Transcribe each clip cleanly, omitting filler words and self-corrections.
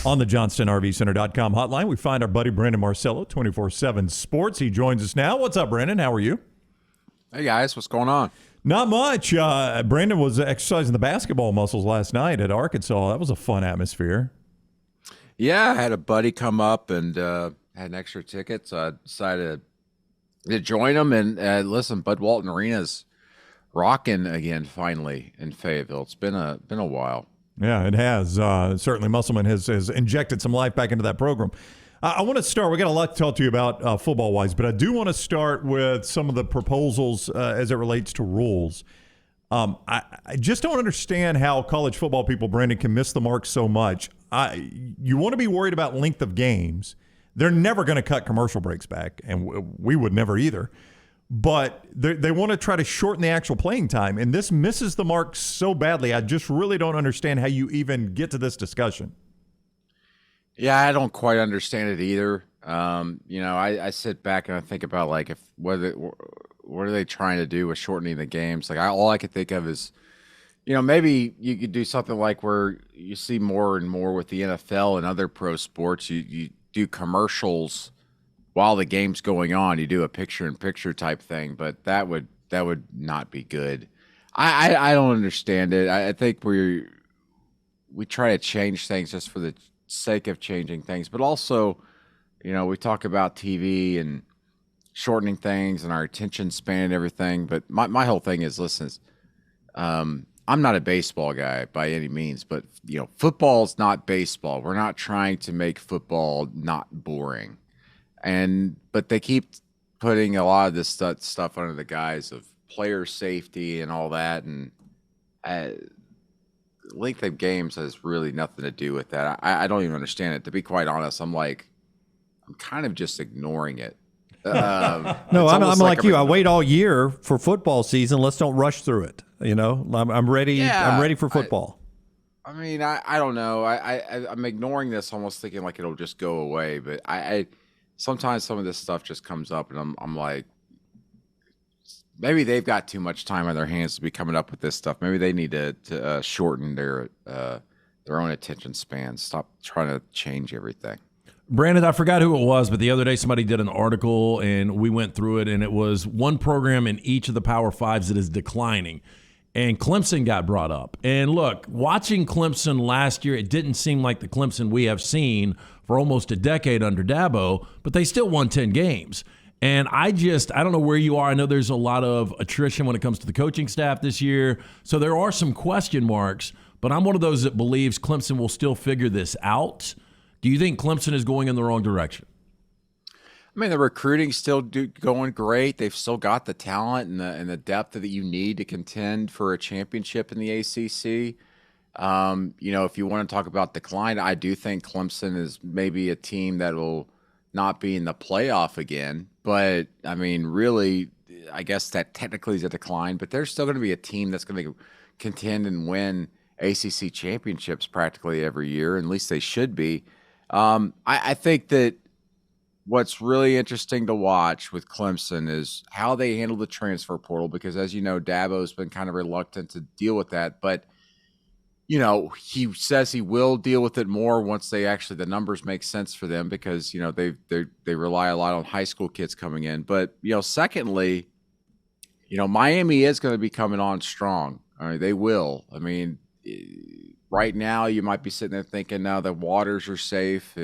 On the JohnstonRVCenter.com hotline, we find our buddy Brandon Marcello, 24/7 Sports. He joins us now. What's up, Brandon? How are you? Hey, guys. What's going on? Not much. Brandon was exercising the basketball muscles last night at Arkansas. That was a fun atmosphere. Yeah, I had a buddy come up and had an extra ticket, so I decided to join him. And listen, Bud Walton Arena's rocking again finally in Fayetteville. It's been a while. Yeah, it has. Certainly, Musselman has injected some life back into that program. I want to start. We got a lot to talk to you about football-wise, but I do want to start with some of the proposals as it relates to rules. I just don't understand how college football people, Brandon, can miss the mark so much. You want to be worried about length of games. They're never going to cut commercial breaks back, and we would never either. But they want to try to shorten the actual playing time, and this misses the mark so badly. I just really don't understand how you even get to this discussion. Yeah, I don't quite understand it either. I sit back and I think about like what are they trying to do with shortening the games? Like all I could think of is, maybe you could do something like where you see more and more with the NFL and other pro sports. You do commercials while the game's going on. You do a picture-in-picture type thing, but that would not be good. I don't understand it. I think we try to change things just for the sake of changing things, but also, we talk about TV and shortening things and our attention span and everything. But my whole thing is, listen, I'm not a baseball guy by any means, but football's not baseball. We're not trying to make football not boring. But they keep putting a lot of this stuff under the guise of player safety and all that, and length of games has really nothing to do with that. I don't even understand it. To be quite honest, I'm kind of just ignoring it. No, I'm like you. I wait all year for football season. Let's don't rush through it. I'm ready. Yeah, I'm ready for football. I don't know. I'm ignoring this, almost thinking like it'll just go away. But I sometimes some of this stuff just comes up, and I'm like, maybe they've got too much time on their hands to be coming up with this stuff. Maybe they need to shorten their own attention span. Stop trying to change everything. Brandon, I forgot who it was, but the other day somebody did an article and we went through it, and it was one program in each of the Power Fives that is declining. And Clemson got brought up. And look, watching Clemson last year, it didn't seem like the Clemson we have seen for almost a decade under Dabo, but they still won 10 games. And I don't know where you are. I know there's a lot of attrition when it comes to the coaching staff this year. So there are some question marks, but I'm one of those that believes Clemson will still figure this out. Do you think Clemson is going in the wrong direction? The recruiting's still going great. They've still got the talent and the depth that you need to contend for a championship in the ACC. If you want to talk about decline, I do think Clemson is maybe a team that will not be in the playoff again. But, really, I guess that technically is a decline. But they're still going to be a team that's going to contend and win ACC championships practically every year. At least they should be. I think that what's really interesting to watch with Clemson is how they handle the transfer portal, because as you know, Dabo's been kind of reluctant to deal with that. But, he says he will deal with it more once the numbers make sense for them, because, they rely a lot on high school kids coming in. But, secondly, Miami is going to be coming on strong. They will. Right now you might be sitting there thinking, now the waters are safe.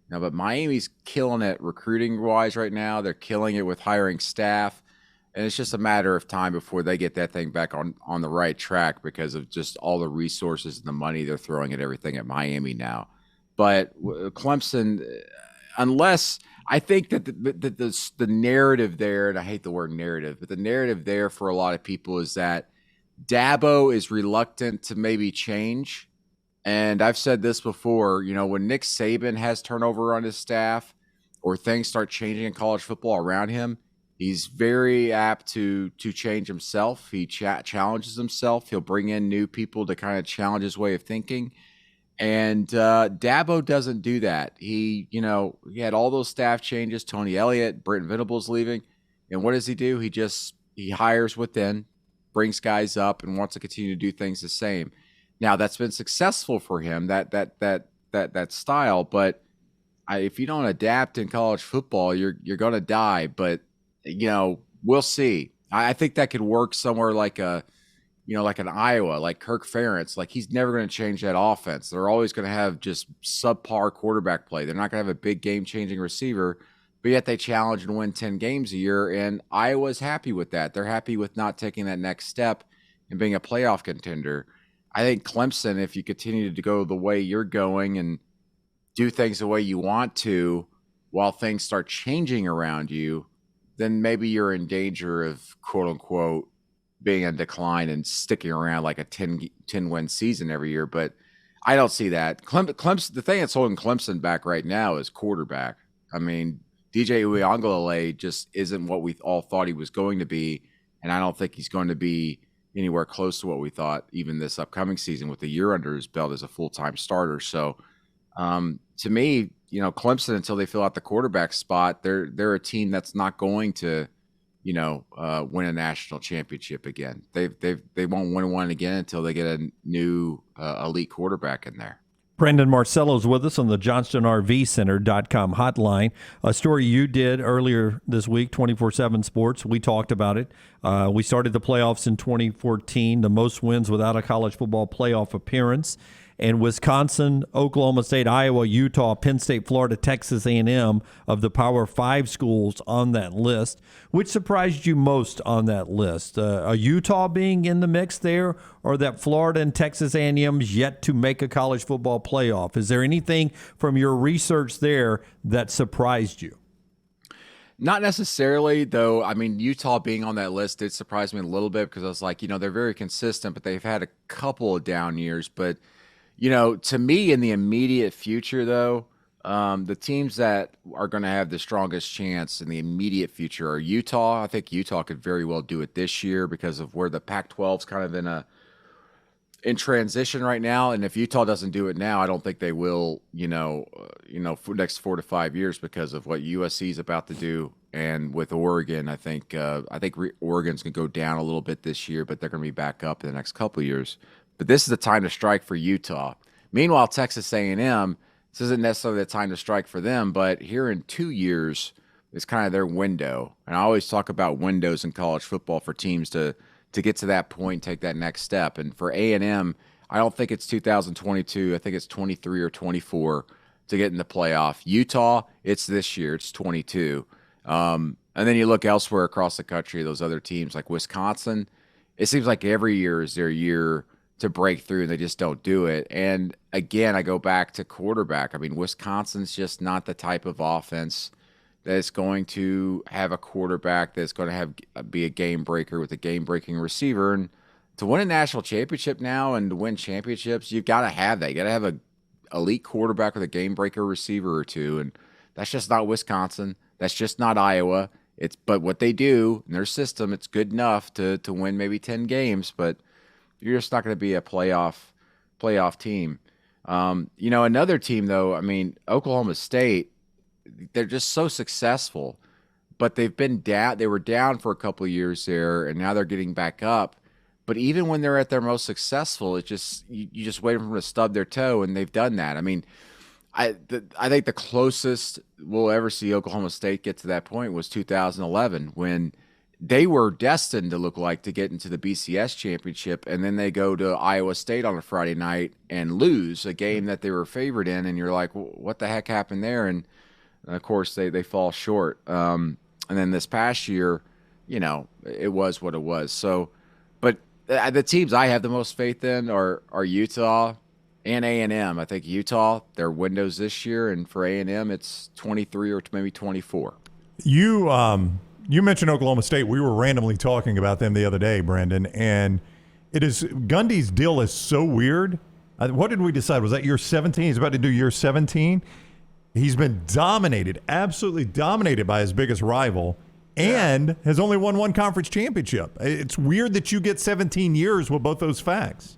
But Miami's killing it recruiting-wise right now. They're killing it with hiring staff. And it's just a matter of time before they get that thing back on the right track, because of just all the resources and the money they're throwing at everything at Miami now. But Clemson, unless I think that the narrative there, and I hate the word narrative, but the narrative there for a lot of people is that Dabo is reluctant to maybe change. And I've said this before, when Nick Saban has turnover on his staff or things start changing in college football around him, he's very apt to change himself. He challenges himself. He'll bring in new people to kind of challenge his way of thinking. And Dabo doesn't do that. He had all those staff changes. Tony Elliott, Brent Venables leaving. And what does he do? He hires within, brings guys up, and wants to continue to do things the same. Now, that's been successful for him. That that style. But if you don't adapt in college football, you're going to die. But we'll see. I think that could work somewhere like like an Iowa, like Kirk Ferentz. Like, he's never going to change that offense. They're always going to have just subpar quarterback play. They're not going to have a big game-changing receiver, but yet they challenge and win 10 games a year, and Iowa's happy with that. They're happy with not taking that next step and being a playoff contender. I think Clemson, if you continue to go the way you're going and do things the way you want to while things start changing around you, then maybe you're in danger of, quote-unquote, being in decline and sticking around like a 10-win season every year. But I don't see that. Clemson, the thing that's holding Clemson back right now is quarterback. I mean, DJ Uiagalelei just isn't what we all thought he was going to be, and I don't think he's going to be anywhere close to what we thought even this upcoming season with a year under his belt as a full-time starter. So to me, Clemson, until they fill out the quarterback spot, they're a team that's not going to win a national championship again. They won't win one again until they get a new elite quarterback in there. Brandon Marcello is with us on the JohnstonRVCenter.com hotline. A story you did earlier this week, 24/7 Sports. We talked about it. We started the playoffs in 2014, the most wins without a college football playoff appearance. And Wisconsin, Oklahoma State, Iowa, Utah, Penn State, Florida, Texas A&M of the Power 5 schools on that list. Which surprised you most on that list? Utah being in the mix there, or that Florida and Texas A&M's yet to make a college football playoff? Is there anything from your research there that surprised you? Not necessarily, though. I mean, Utah being on that list did surprise me a little bit because I was like, they're very consistent, but they've had a couple of down years. But to me, in the immediate future, though, the teams that are going to have the strongest chance in the immediate future are Utah. I think Utah could very well do it this year because of where the Pac-12 is kind of in transition right now. And if Utah doesn't do it now, I don't think they will, for the next 4 to 5 years because of what USC is about to do. And with Oregon, I think Oregon's going to go down a little bit this year, but they're going to be back up in the next couple of years. But this is the time to strike for Utah. Meanwhile, Texas A&M, this isn't necessarily the time to strike for them, but here in 2 years is kind of their window. And I always talk about windows in college football for teams to get to that point, take that next step. And for A&M, I don't think it's 2022. I think it's 23 or 24 to get in the playoff. Utah, it's this year. It's 22. And then you look elsewhere across the country, those other teams like Wisconsin, it seems like every year is their year to break through, and they just don't do it. And again, I go back to quarterback. I mean, Wisconsin's just not the type of offense that's going to have a quarterback that's going to be a game breaker with a game-breaking receiver. And to win a national championship now and to win championships, you've got to have that. You got to have a elite quarterback with a game-breaker receiver or two, and that's just not Wisconsin. That's just not Iowa. But what they do in their system, it's good enough to win maybe 10 games, but you're just not going to be a playoff team. Another team, though, I mean, Oklahoma State, they're just so successful, but they've been down. They were down for a couple of years there, and now they're getting back up. But even when they're at their most successful, it's just you just wait for them to stub their toe, and they've done that. I mean, I think the closest we'll ever see Oklahoma State get to that point was 2011 when they were destined to look like to get into the BCS championship, and then they go to Iowa State on a Friday night and lose a game that they were favored in, and you're like, what the heck happened there? And of course, they fall short. And then this past year, it was what it was. So, but the teams I have the most faith in are Utah and A&M. I think Utah, their windows this year, and for A&M, it's 23 or maybe 24. You mentioned Oklahoma State. We were randomly talking about them the other day, Brandon, and Gundy's deal is so weird. What did we decide? Was that year 17? He's about to do year 17. He's been absolutely dominated by his biggest rival, and has only won one conference championship. It's weird that you get 17 years with both those facts.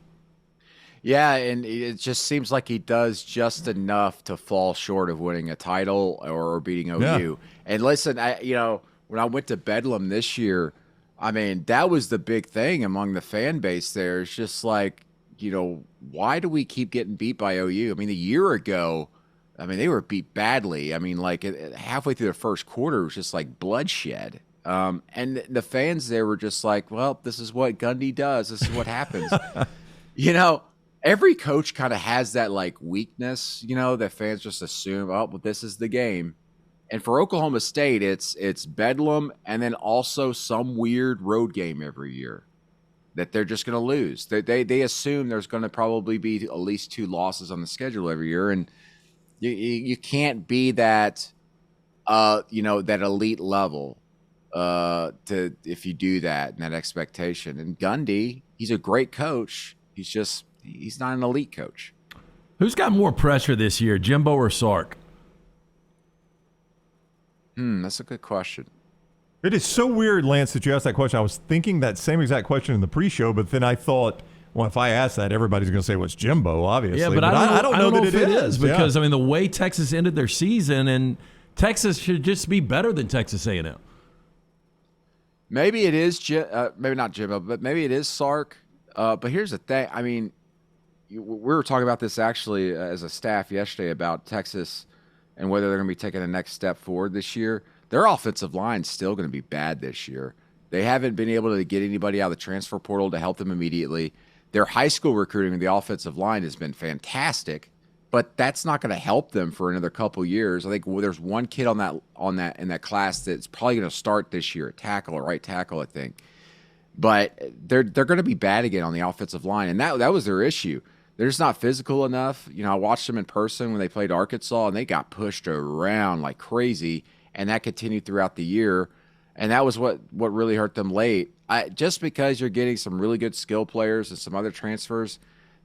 Yeah, and it just seems like he does just enough to fall short of winning a title or beating OU. Yeah. And listen, when I went to Bedlam this year, I mean, that was the big thing among the fan base there. It's just like why do we keep getting beat by OU? I mean, a year ago, they were beat badly. I mean, like halfway through the first quarter, it was just like bloodshed. And the fans there were just like, well, this is what Gundy does. This is what happens. Every coach kind of has that like weakness, that fans just assume, oh, well, this is the game. And for Oklahoma State, it's Bedlam and then also some weird road game every year that they're just going to lose. They assume there's going to probably be at least 2 losses on the schedule every year, and you can't be that that elite level if you do that and that expectation. And Gundy, he's a great coach. He's not an elite coach. Who's got more pressure this year, Jimbo or Sark? That's a good question. It is so weird, Lance, that you asked that question. I was thinking that same exact question in the pre-show, but then I thought, well, if I ask that, everybody's going to say, well, it's Jimbo, obviously. Yeah, but I don't know that it is because, yeah. the way Texas ended their season, and Texas should just be better than Texas A&M. Maybe it is, maybe not Jimbo, but maybe it is Sark. But here's the thing. We were talking about this actually as a staff yesterday about Texas and whether they're going to be taking the next step forward this year. Their offensive line is still going to be bad this year. They haven't been able to get anybody out of the transfer portal to help them immediately. Their high school recruiting in the offensive line has been fantastic, but that's not going to help them for another couple years. I think there's one kid in that class that's probably going to start this year at right tackle, I think. But they're going to be bad again on the offensive line, and that was their issue. They're just not physical enough. I watched them in person when they played Arkansas, and they got pushed around like crazy, and that continued throughout the year. And that was what really hurt them late. Just because you're getting some really good skill players and some other transfers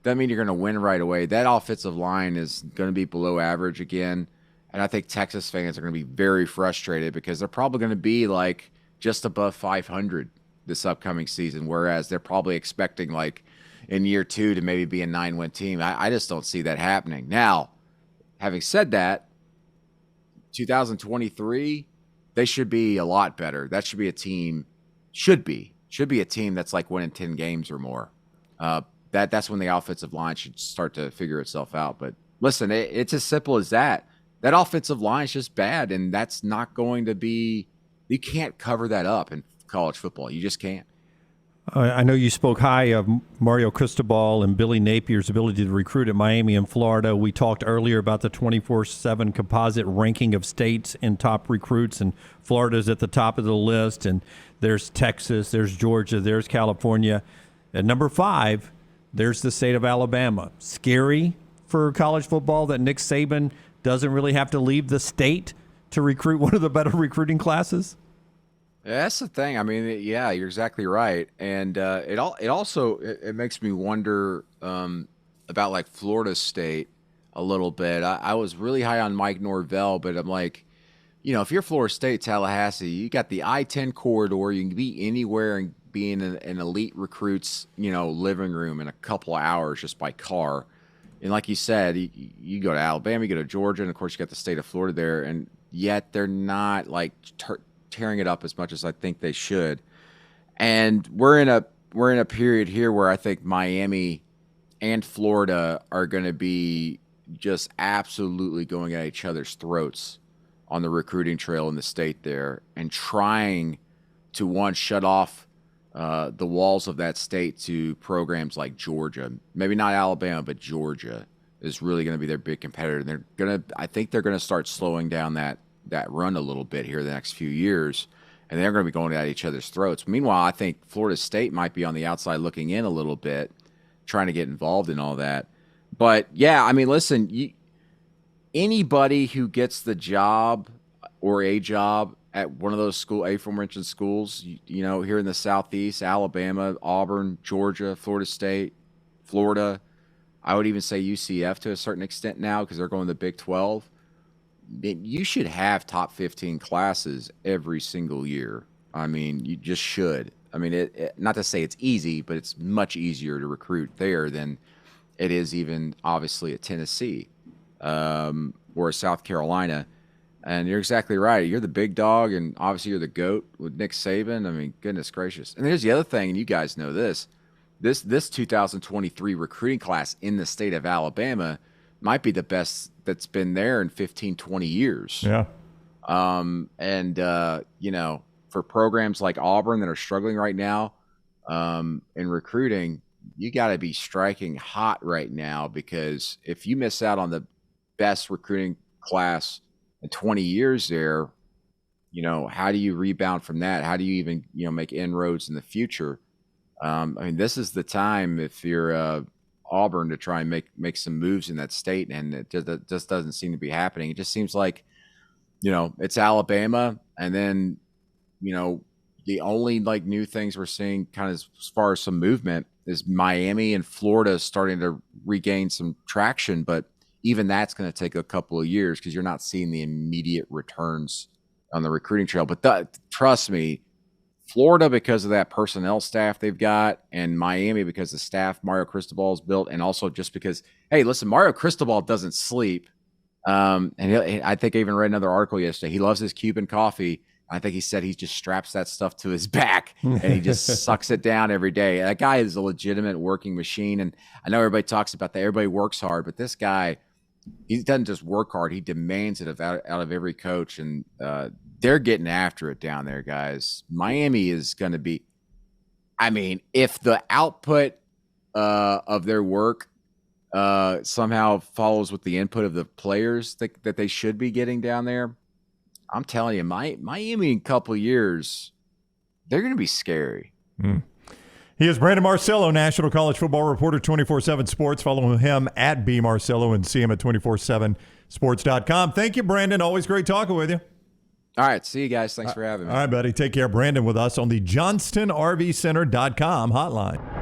doesn't mean you're going to win right away. That offensive line is going to be below average again, and I think Texas fans are going to be very frustrated because they're probably going to be like just above 500 this upcoming season, whereas they're probably expecting like in year 2 to maybe be a 9-win team. I just don't see that happening. Now, having said that, 2023, they should be a lot better. That should be a team, should be a team that's like winning 10 games or more. That's when the offensive line should start to figure itself out. But listen, it's as simple as that. That offensive line is just bad, and that's not going to be – you can't cover that up in college football. You just can't. I know you spoke high of Mario Cristobal and Billy Napier's ability to recruit at Miami and Florida. We talked earlier about the 24/7 composite ranking of states and top recruits, and Florida's at the top of the list, and there's Texas, there's Georgia, there's California. At number 5, there's the state of Alabama. Scary for college football that Nick Saban doesn't really have to leave the state to recruit one of the better recruiting classes? Yeah, that's the thing. Yeah, you're exactly right, and it also makes me wonder about like Florida State a little bit. I was really high on Mike Norvell, but I'm like, if you're Florida State, Tallahassee, you got the I-10 corridor. You can be anywhere and be in an elite recruit's living room in a couple of hours just by car. And like you said, you go to Alabama, you go to Georgia, and of course you got the state of Florida there, and yet they're not like tearing it up as much as I think they should. And we're in a period here where I think Miami and Florida are going to be just absolutely going at each other's throats on the recruiting trail in the state there, and trying to shut off the walls of that state to programs like Georgia. Maybe not Alabama, but Georgia is really going to be their big competitor. And I think they're going to start slowing down that run a little bit here the next few years, and they're going to be going at each other's throats. Meanwhile, I think Florida State might be on the outside looking in a little bit, trying to get involved in all that. But yeah, listen, anybody who gets the job or a job at one of those aforementioned schools, here in the Southeast, Alabama, Auburn, Georgia, Florida State, Florida, I would even say UCF to a certain extent now because they're going to the Big 12. You should have top 15 classes every single year. You just should. Not to say it's easy, but it's much easier to recruit there than it is even obviously at Tennessee or South Carolina. And you're exactly right. You're the big dog, and obviously you're the GOAT with Nick Saban. Goodness gracious. And here's the other thing, and you guys know this. this 2023 recruiting class in the state of Alabama might be the best that's been there in 15, 20 years. Yeah. For programs like Auburn that are struggling right now in recruiting, you got to be striking hot right now, because if you miss out on the best recruiting class in 20 years there, how do you rebound from that? How do you even, make inroads in the future? This is the time, if you're Auburn, to try and make some moves in that state, and it just doesn't seem to be happening. It just seems like, it's Alabama, and then, the only new things we're seeing kind of as far as some movement is Miami and Florida starting to regain some traction, but even that's going to take a couple of years because you're not seeing the immediate returns on the recruiting trail. But trust me, Florida, because of that personnel staff they've got, and Miami because the staff Mario Cristobal has built, and also just because, hey, listen, Mario Cristobal doesn't sleep. I think I even read another article yesterday. He loves his Cuban coffee. I think he said he just straps that stuff to his back and he just sucks it down every day. That guy is a legitimate working machine. And I know everybody talks about that. Everybody works hard, but this guy, he doesn't just work hard. He demands it out of every coach. And they're getting after it down there, guys. Miami is going to be, if the output of their work somehow follows with the input of the players that they should be getting down there, I'm telling you, Miami in a couple of years, they're going to be scary. He is Brandon Marcello, National College Football Reporter, 24/7 Sports. Follow him at @bmarcello and see him at 247sports.com. Thank you, Brandon. Always great talking with you. All right. See you guys. Thanks for having me. All right, buddy. Take care. Brandon with us on the JohnstonRVCenter.com hotline.